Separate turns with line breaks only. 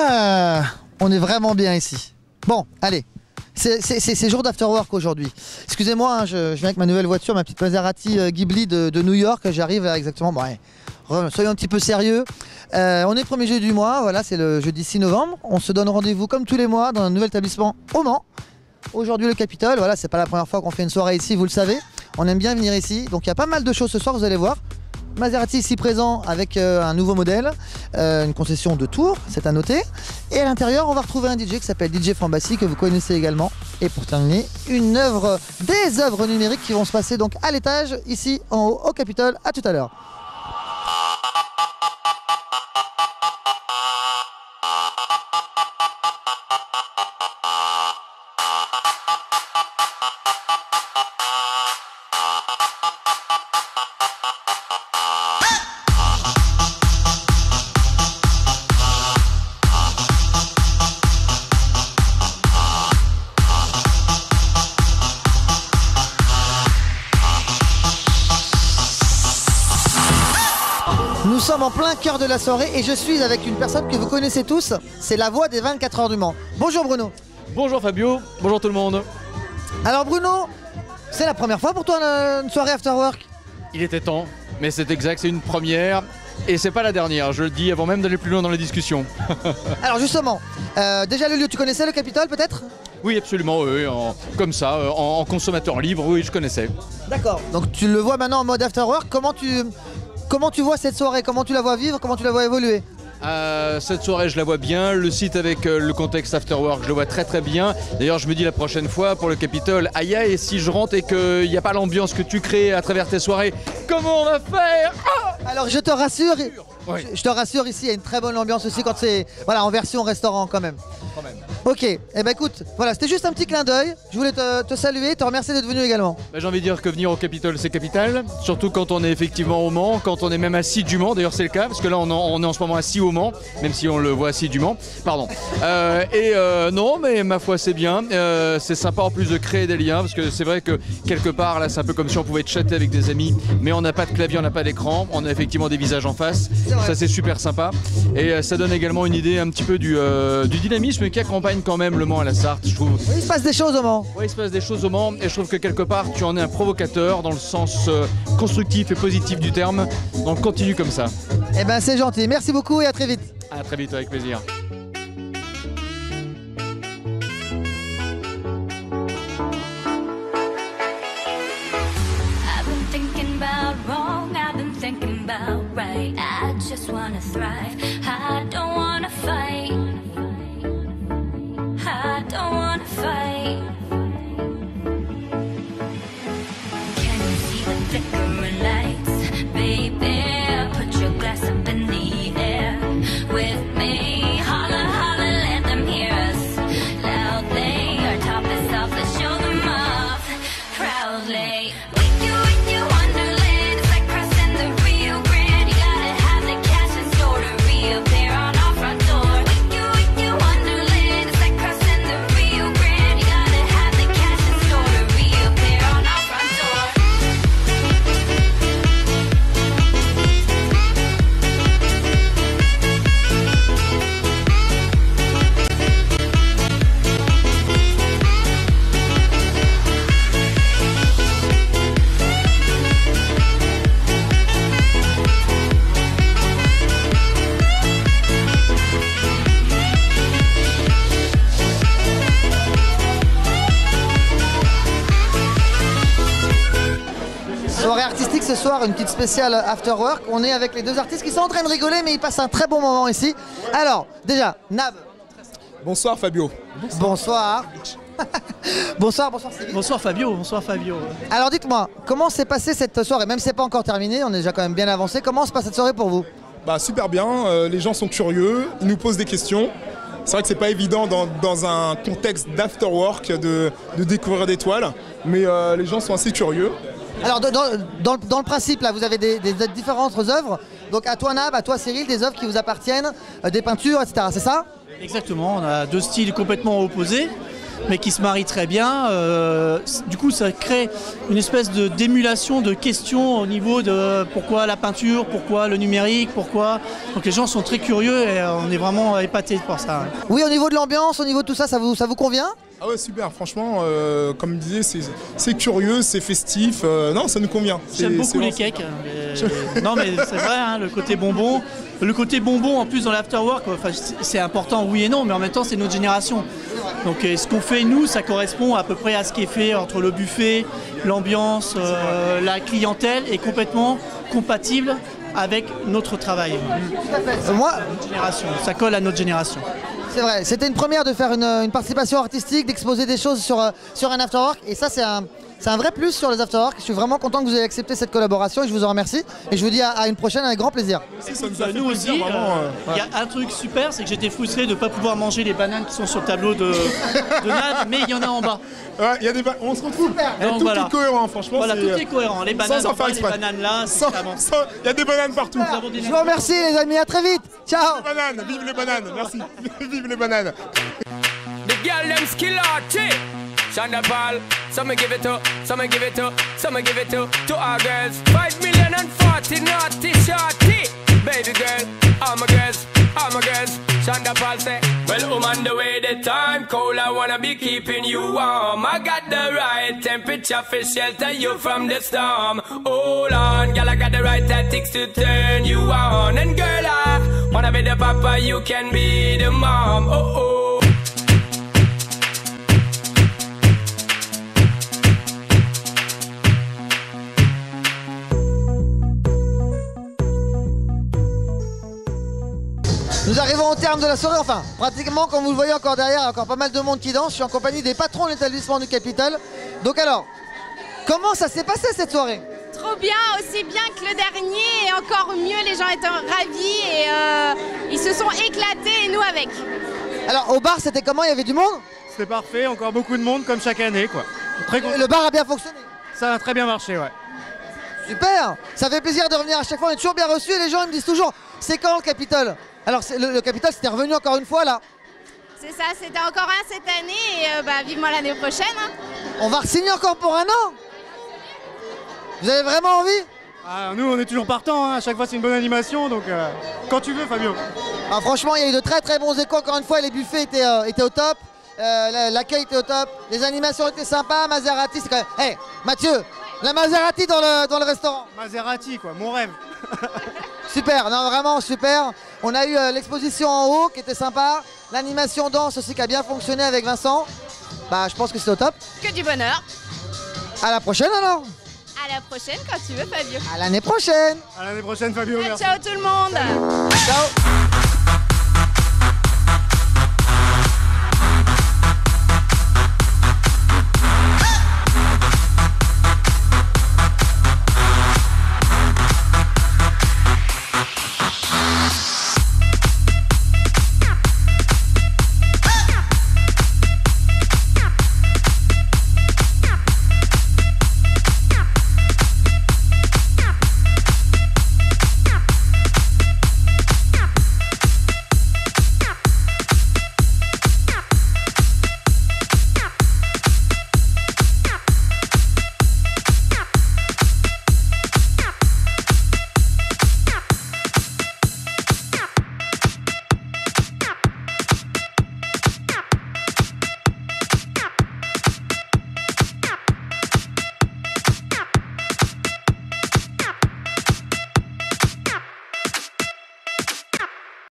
Ah, on est vraiment bien ici. Bon, allez. C'est jour d'after work aujourd'hui. Excusez-moi, hein, je viens avec ma nouvelle voiture, ma petite Maserati Ghibli de New York. J'arrive exactement. Bon, ouais, soyons un petit peu sérieux. On est le premier jeudi du mois, voilà, c'est le jeudi 6 novembre. On se donne rendez-vous comme tous les mois dans un nouvel établissement au Mans. Aujourd'hui le Capitole, voilà, c'est pas la première fois qu'on fait une soirée ici, vous le savez. On aime bien venir ici, donc il y a pas mal de choses ce soir, vous allez voir. Maserati ici présent avec un nouveau modèle, une concession de Tours, c'est à noter. Et à l'intérieur, on va retrouver un DJ qui s'appelle DJ Frambassi, que vous connaissez également. Et pour terminer, des œuvres numériques qui vont se passer donc à l'étage, ici en haut au Capitole. À tout à l'heure. Nous sommes en plein cœur de la soirée et je suis avec une personne que vous connaissez tous, c'est la voix des 24 heures du Mans. Bonjour Bruno.
Bonjour Fabio, bonjour tout le monde.
Alors Bruno, c'est la première fois pour toi une soirée after work?
Il était temps, mais c'est exact, c'est une première et c'est pas la dernière, je le dis avant même d'aller plus loin dans la discussion.
Alors justement, déjà le lieu, tu connaissais le Capitole peut-être?
Oui absolument, oui, comme ça, en consommateur libre, oui je connaissais.
D'accord, donc tu le vois maintenant en mode after work, Comment tu vois cette soirée? Comment tu la vois vivre? Comment tu la vois évoluer?
Cette soirée je la vois bien, le site avec le contexte afterwork je le vois très très bien. D'ailleurs je me dis la prochaine fois pour le Capitole, aïe aïe, et si je rentre et qu'il n'y a pas l'ambiance que tu crées à travers tes soirées, comment on va faire?
Alors je te rassure,
oui.
je te rassure, ici il y a une très bonne ambiance aussi quand c'est voilà, en version restaurant quand même. Ok, eh ben écoute, voilà, c'était juste un petit clin d'œil. Je voulais te saluer, te remercier d'être venu également.
J'ai envie de dire que venir au Capitole c'est capital, surtout quand on est effectivement au Mans, quand on est même assis du Mans, d'ailleurs c'est le cas, parce que là on est en ce moment assis au Mans, même si on le voit assis du Mans, pardon. Non mais ma foi c'est bien, c'est sympa en plus de créer des liens, parce que c'est vrai que quelque part là c'est un peu comme si on pouvait chatter avec des amis, mais on n'a pas de clavier, on n'a pas d'écran, on a effectivement des visages en face, ça c'est super sympa, et ça donne également une idée un petit peu du dynamisme qui accompagne quand même le Mans à la Sarthe, je trouve.
Oui, il se passe des choses au Mans.
Oui, il se passe des choses au Mans et je trouve que quelque part tu en es un provocateur dans le sens constructif et positif du terme. Donc continue comme ça.
Eh ben c'est gentil, merci beaucoup et à très vite.
À très vite, avec plaisir.
Soirée artistique ce soir, une petite spéciale after work. On est avec les deux artistes qui sont en train de rigoler mais ils passent un très bon moment ici. Alors déjà, Nab.
Bonsoir Fabio.
Bonsoir. Bonsoir Cyril.
Bonsoir Fabio, bonsoir Fabio.
Alors dites-moi, comment s'est passée cette soirée? Même si c'est pas encore terminé, on est déjà quand même bien avancé. Comment se passe cette soirée pour vous?
Bah super bien, les gens sont curieux, ils nous posent des questions. C'est vrai que c'est pas évident dans un contexte d'afterwork de découvrir des toiles, mais les gens sont assez curieux.
Alors dans le principe là, vous avez des différentes œuvres. Donc à toi Nab, à toi Cyril, des œuvres qui vous appartiennent, des peintures, etc. C'est ça?
Exactement, on a deux styles complètement opposés. mais qui se marient très bien. Du coup, ça crée une espèce d'émulation de questions au niveau de pourquoi la peinture, pourquoi le numérique, pourquoi. Donc les gens sont très curieux et on est vraiment épatés par ça.
Oui, au niveau de l'ambiance, au niveau de tout ça, ça vous convient?
Ah ouais, super, franchement, comme je disais, c'est curieux, c'est festif, non, ça nous convient.
J'aime beaucoup les cakes. Non mais c'est vrai, hein, le côté bonbon. Le côté bonbon en plus dans l'afterwork, enfin, c'est important oui et non, mais en même temps c'est notre génération. Donc ce qu'on fait nous, ça correspond à peu près à ce qui est fait entre le buffet, l'ambiance, la clientèle est complètement compatible avec notre travail.
Moi,
Notre génération, ça colle à notre génération.
c'est vrai, c'était une première de faire une participation artistique, d'exposer des choses sur un afterwork, et ça c'est un vrai plus sur les afterworks. Je suis vraiment content que vous ayez accepté cette collaboration et je vous en remercie. Et je vous dis à une prochaine avec grand plaisir.
Nous aussi, il y a un truc super, c'est que j'étais frustré de ne pas pouvoir manger les bananes qui sont sur le tableau de Nad, mais il y en a en bas.
Ouais, on se retrouve. Tout
voilà.
est cohérent, franchement.
Voilà, tout est cohérent. Les bananes en bas, les bananes là, c'est
Il y a des bananes partout.
Je vous remercie les amis, à très vite. Ciao.
Les bananes, vive les bananes, merci. Vive les bananes.
The girl them skill arty. Shonda Paul, some give it to, some give it to, some give it to our girls. 5,040,000 naughty shorty. Baby girl, all my girls, all my girls. Shonda Paul say, well, on the way the time cold, I wanna be keeping you warm. I got the right temperature for shelter you from the storm. Hold on, girl, I got the right tactics to turn you on. And girl, I wanna be the papa, you can be the mom. Oh oh.
Nous arrivons au terme de la soirée, enfin pratiquement, comme vous le voyez encore derrière, encore pas mal de monde qui danse. Je suis en compagnie des patrons de l'établissement du Capitole. Donc alors, comment ça s'est passé cette soirée?
Trop bien, aussi bien que le dernier et encore mieux, les gens étaient ravis et ils se sont éclatés et nous avec.
Alors au bar c'était comment? Il y avait du monde?
C'était parfait, encore beaucoup de monde comme chaque année quoi. Très
Le bar a bien fonctionné?
Ça a très bien marché, ouais.
Super, ça fait plaisir de revenir à chaque fois, on est toujours bien reçus et les gens ils me disent toujours, c'est quand le Capitole? Alors le Capitole c'était revenu encore une fois là.
C'est ça, c'était encore un cette année et vivement l'année prochaine. Hein.
On va re-signer encore pour un an? Vous avez vraiment envie?
Ah, nous on est toujours partants, hein. À chaque fois c'est une bonne animation, donc quand tu veux Fabio.
Ah, franchement il y a eu de très bons échos, encore une fois les buffets étaient au top, l'accueil était au top, les animations étaient sympas, Maserati c'est quand même... Hey Mathieu, la Maserati dans le restaurant.
Maserati quoi, mon rêve.
Super, non vraiment super. On a eu l'exposition en haut qui était sympa, l'animation danse aussi qui a bien fonctionné avec Vincent. Bah je pense que c'est au top.
Que du bonheur.
À la prochaine alors.
À la prochaine quand tu veux Fabio.
À l'année prochaine.
À l'année prochaine Fabio, merci.
Ciao tout le monde.
Ciao.